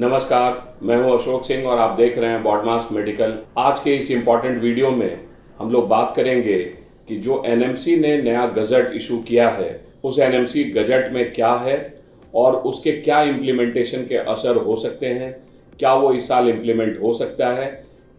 नमस्कार, मैं हूं अशोक सिंह और आप देख रहे हैं बॉडमास मेडिकल। आज के इस इम्पॉर्टेंट वीडियो में हम लोग बात करेंगे कि जो एनएमसी ने नया गजट इशू किया है, उस एनएमसी गजट में क्या है और उसके क्या इम्प्लीमेंटेशन के असर हो सकते हैं, क्या वो इस साल इम्प्लीमेंट हो सकता है।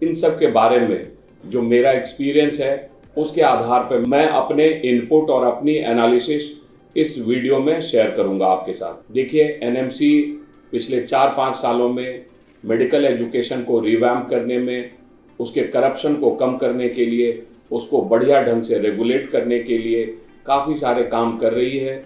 इन सब के बारे में जो मेरा एक्सपीरियंस है उसके आधार पर मैं अपने इनपुट और अपनी एनालिसिस इस वीडियो में शेयर करूंगा आपके साथ। देखिए, एनएमसी पिछले 4-5 सालों में मेडिकल एजुकेशन को रिवैम्प करने में, उसके करप्शन को कम करने के लिए, उसको बढ़िया ढंग से रेगुलेट करने के लिए काफ़ी सारे काम कर रही है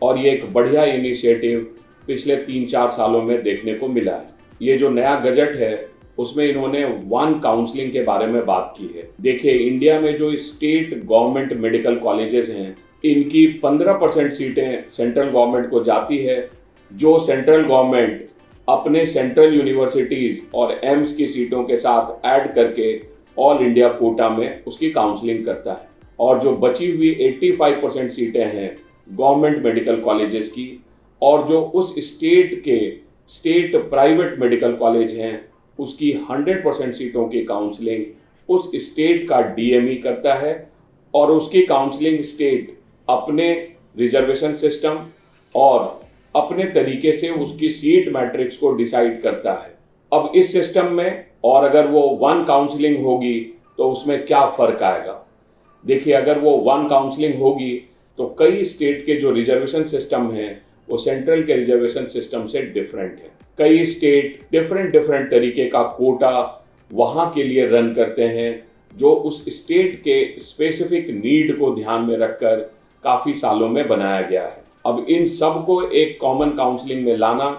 और ये एक बढ़िया इनिशिएटिव पिछले 3-4 सालों में देखने को मिला है। ये जो नया गजट है उसमें इन्होंने वन काउंसलिंग के बारे में बात की है। देखिए, इंडिया में जो स्टेट गवर्नमेंट मेडिकल कॉलेजेस हैं, इनकी 15% सीटें सेंट्रल गवर्नमेंट को जाती है, जो सेंट्रल गवर्नमेंट अपने सेंट्रल यूनिवर्सिटीज़ और एम्स की सीटों के साथ ऐड करके ऑल इंडिया कोटा में उसकी काउंसलिंग करता है। और जो बची हुई 85% सीटें हैं गवर्नमेंट मेडिकल कॉलेजेस की, और जो उस स्टेट के स्टेट प्राइवेट मेडिकल कॉलेज हैं उसकी 100% सीटों की काउंसलिंग उस स्टेट का डीएमई करता है और उसकी काउंसलिंग स्टेट अपने रिजर्वेशन सिस्टम और अपने तरीके से उसकी सीट मैट्रिक्स को डिसाइड करता है। अब इस सिस्टम में और अगर वो वन काउंसलिंग होगी तो उसमें क्या फ़र्क आएगा। देखिए, अगर वो वन काउंसलिंग होगी तो कई स्टेट के जो रिजर्वेशन सिस्टम हैं वो सेंट्रल के रिजर्वेशन सिस्टम से डिफरेंट है। कई स्टेट डिफरेंट तरीके का कोटा वहाँ के लिए रन करते हैं जो उस स्टेट के स्पेसिफिक नीड को ध्यान में रखकर काफ़ी सालों में बनाया गया है। अब इन सब को एक कॉमन काउंसलिंग में लाना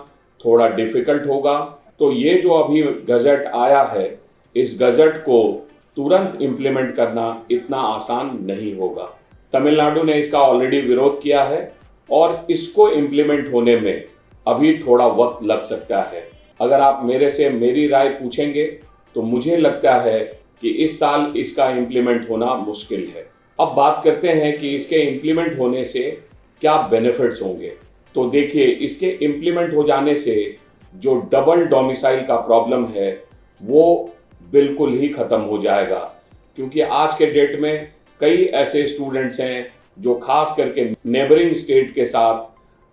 थोड़ा डिफिकल्ट होगा। तो ये जो अभी गजट आया है, इस गजट को तुरंत इम्प्लीमेंट करना इतना आसान नहीं होगा। तमिलनाडु ने इसका ऑलरेडी विरोध किया है और इसको इम्प्लीमेंट होने में अभी थोड़ा वक्त लग सकता है। अगर आप मेरे से मेरी राय पूछेंगे तो मुझे लगता है कि इस साल इसका इम्प्लीमेंट होना मुश्किल है। अब बात करते हैं कि इसके इम्प्लीमेंट होने से क्या बेनिफिट्स होंगे। तो देखिए, इसके इम्प्लीमेंट हो जाने से जो डबल डोमिसाइल का प्रॉब्लम है वो बिल्कुल ही ख़त्म हो जाएगा, क्योंकि आज के डेट में कई ऐसे स्टूडेंट्स हैं जो खास करके नेबरिंग स्टेट के साथ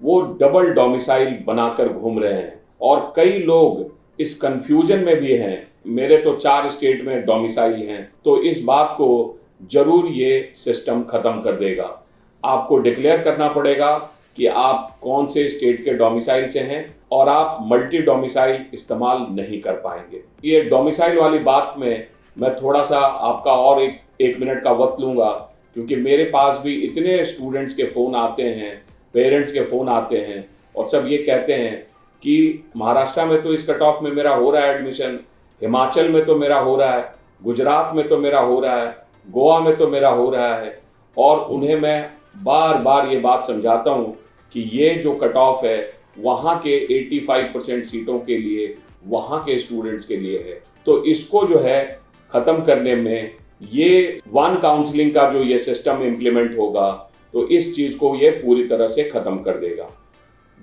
वो डबल डोमिसाइल बनाकर घूम रहे हैं और कई लोग इस कंफ्यूजन में भी हैं। मेरे तो 4 स्टेट में डोमिसाइल हैं, तो इस बात को जरूर ये सिस्टम ख़त्म कर देगा। आपको डिक्लेयर करना पड़ेगा कि आप कौन से स्टेट के डोमिसाइल से हैं और आप मल्टी डोमिसाइल इस्तेमाल नहीं कर पाएंगे। ये डोमिसाइल वाली बात में मैं थोड़ा सा आपका और एक मिनट का वक्त लूँगा, क्योंकि मेरे पास भी इतने स्टूडेंट्स के फ़ोन आते हैं, पेरेंट्स के फ़ोन आते हैं और सब ये कहते हैं कि महाराष्ट्र में तो इस कट ऑफ में मेरा हो रहा है एडमिशन, हिमाचल में तो मेरा हो रहा है, गुजरात में तो मेरा हो रहा है, गोवा में तो मेरा हो रहा है। और उन्हें मैं बार बार ये बात समझाता हूँ कि ये जो कट ऑफ है वहाँ के 85% सीटों के लिए, वहाँ के स्टूडेंट्स के लिए है। तो इसको जो है ख़त्म करने में ये वन काउंसलिंग का जो ये सिस्टम इम्प्लीमेंट होगा तो इस चीज़ को ये पूरी तरह से ख़त्म कर देगा।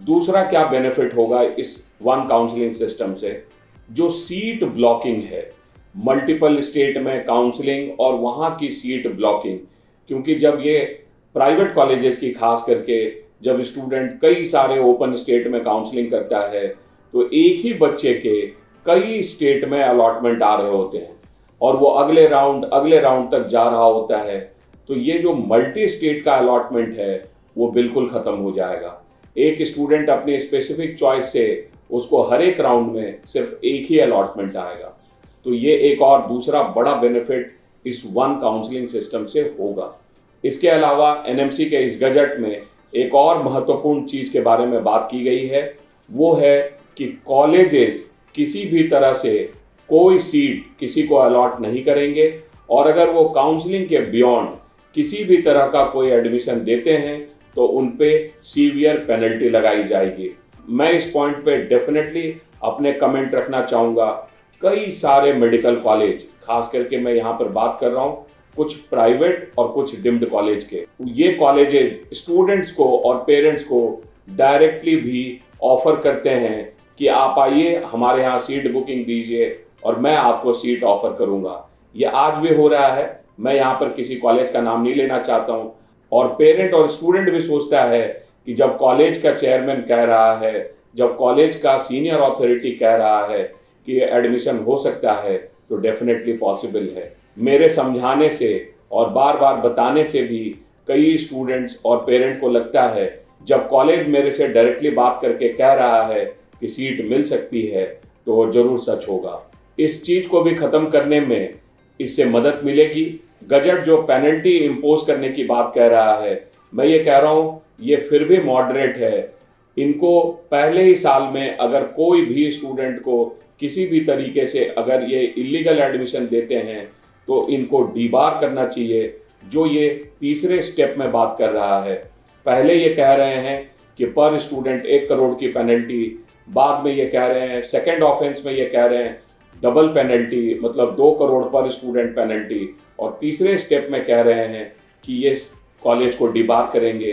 दूसरा क्या बेनिफिट होगा इस वन काउंसलिंग सिस्टम से, जो सीट ब्लॉकिंग है, मल्टीपल स्टेट में काउंसलिंग और वहाँ की सीट ब्लॉकिंग, क्योंकि जब ये प्राइवेट कॉलेजेस की खास करके जब स्टूडेंट कई सारे ओपन स्टेट में काउंसलिंग करता है तो एक ही बच्चे के कई स्टेट में अलॉटमेंट आ रहे होते हैं और वो अगले राउंड तक जा रहा होता है। तो ये जो मल्टी स्टेट का अलॉटमेंट है वो बिल्कुल ख़त्म हो जाएगा। एक स्टूडेंट अपनी स्पेसिफिक चॉइस से उसको हर एक राउंड में सिर्फ एक ही अलॉटमेंट आएगा। तो ये एक और दूसरा बड़ा बेनिफिट इस वन काउंसलिंग सिस्टम से होगा। इसके अलावा एनएमसी के इस गजट में एक और महत्वपूर्ण चीज़ के बारे में बात की गई है, वो है कि कॉलेजेस किसी भी तरह से कोई सीट किसी को अलॉट नहीं करेंगे और अगर वो काउंसलिंग के बियॉन्ड किसी भी तरह का कोई एडमिशन देते हैं तो उन पे सीवियर पेनल्टी लगाई जाएगी। मैं इस पॉइंट पे डेफिनेटली अपने कमेंट रखना चाहूँगा। कई सारे मेडिकल कॉलेज, खास करके मैं यहाँ पर बात कर रहा हूँ कुछ प्राइवेट और कुछ डिम्ड कॉलेज के, ये कॉलेजेस स्टूडेंट्स को और पेरेंट्स को डायरेक्टली भी ऑफर करते हैं कि आप आइए हमारे यहाँ सीट बुकिंग दीजिए और मैं आपको सीट ऑफर करूँगा। ये आज भी हो रहा है। मैं यहाँ पर किसी कॉलेज का नाम नहीं लेना चाहता हूँ। और पेरेंट और स्टूडेंट भी सोचता है कि जब कॉलेज का चेयरमैन कह रहा है, जब कॉलेज का सीनियर अथॉरिटी कह रहा है कि एडमिशन हो सकता है, तो डेफिनेटली पॉसिबल है। मेरे समझाने से और बार बार बताने से भी कई स्टूडेंट्स और पेरेंट को लगता है जब कॉलेज मेरे से डायरेक्टली बात करके कह रहा है कि सीट मिल सकती है तो जरूर सच होगा। इस चीज़ को भी ख़त्म करने में इससे मदद मिलेगी। गजट जो पेनल्टी इम्पोज करने की बात कह रहा है, मैं ये कह रहा हूँ ये फिर भी मॉडरेट है। इनको पहले ही साल में अगर कोई भी स्टूडेंट को किसी भी तरीके से अगर ये इलीगल एडमिशन देते हैं तो इनको डीबार करना चाहिए, जो ये तीसरे स्टेप में बात कर रहा है। पहले ये कह रहे हैं कि पर स्टूडेंट 1 करोड़ की पेनल्टी, बाद में ये कह रहे हैं सेकेंड ऑफेंस में ये कह रहे हैं डबल पेनल्टी मतलब 2 करोड़ पर स्टूडेंट पेनल्टी, और तीसरे स्टेप में कह रहे हैं कि ये कॉलेज को डीबार करेंगे।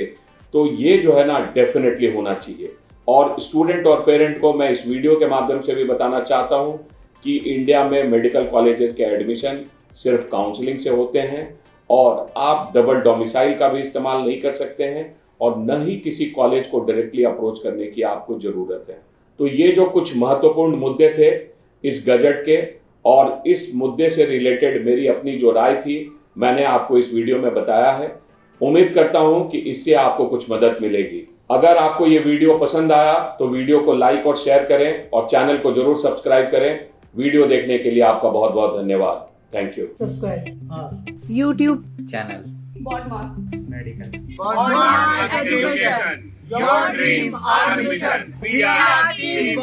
तो ये जो है ना डेफिनेटली होना चाहिए। और स्टूडेंट और पेरेंट को मैं इस वीडियो के माध्यम से भी बताना चाहता हूँ कि इंडिया में मेडिकल कॉलेजेस के एडमिशन सिर्फ काउंसलिंग से होते हैं और आप डबल डोमिसाइल का भी इस्तेमाल नहीं कर सकते हैं और न ही किसी कॉलेज को डायरेक्टली अप्रोच करने की आपको ज़रूरत है। तो ये जो कुछ महत्वपूर्ण मुद्दे थे इस गजट के, और इस मुद्दे से रिलेटेड मेरी अपनी जो राय थी मैंने आपको इस वीडियो में बताया है। उम्मीद करता हूं कि इससे आपको कुछ मदद मिलेगी। अगर आपको ये वीडियो पसंद आया तो वीडियो को लाइक और शेयर करें और चैनल को जरूर सब्सक्राइब करें। वीडियो देखने के लिए आपका बहुत बहुत धन्यवाद। Thank you. Subscribe YouTube channel. Broadcast Medical. Broadcast Education. Your dream, our mission. We are Team